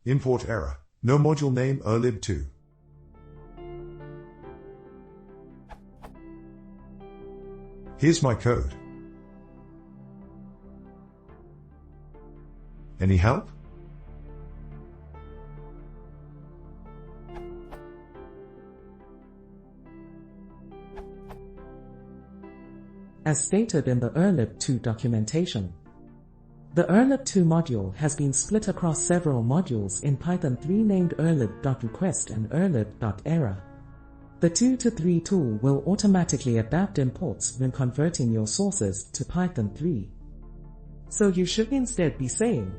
Import error. No module name urllib2. Here's my code. Any help? As stated in the urllib2 documentation, the urllib2 module has been split across several modules in Python 3 named urllib.request and urllib.error. The 2 to 3 tool will automatically adapt imports when converting your sources to Python 3. So you should instead be saying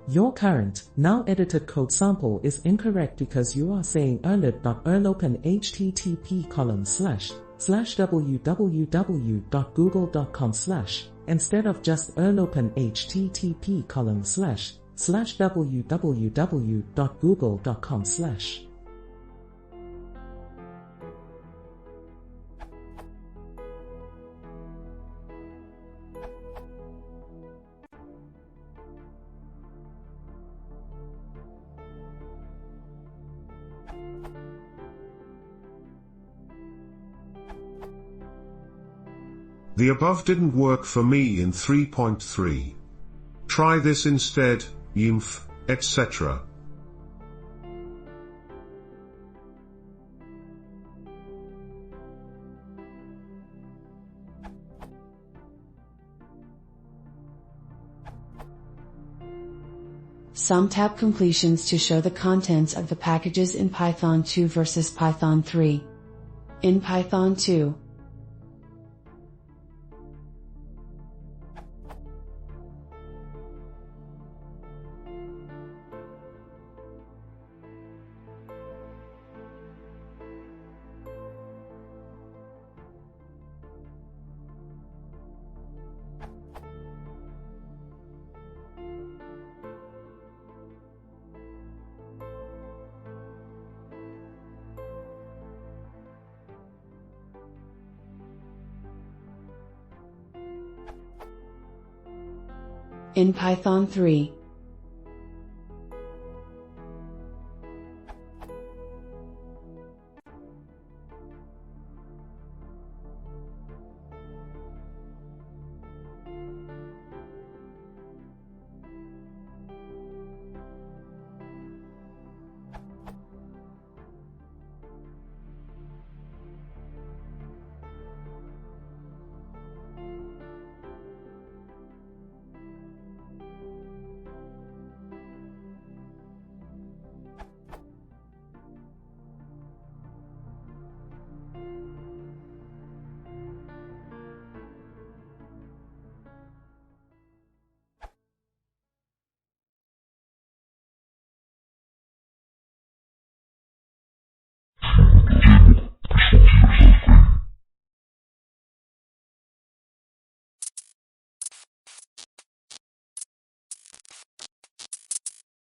your current, now edited code sample is incorrect because you are saying urllib.urlopen http://www.google.com/ instead of just urlopen http://www.google.com/. The above didn't work for me in 3.3. Try this instead, YIMF, etc. Sum tab completions to show the contents of the packages in Python 2 versus Python 3. In Python 2, in Python 3,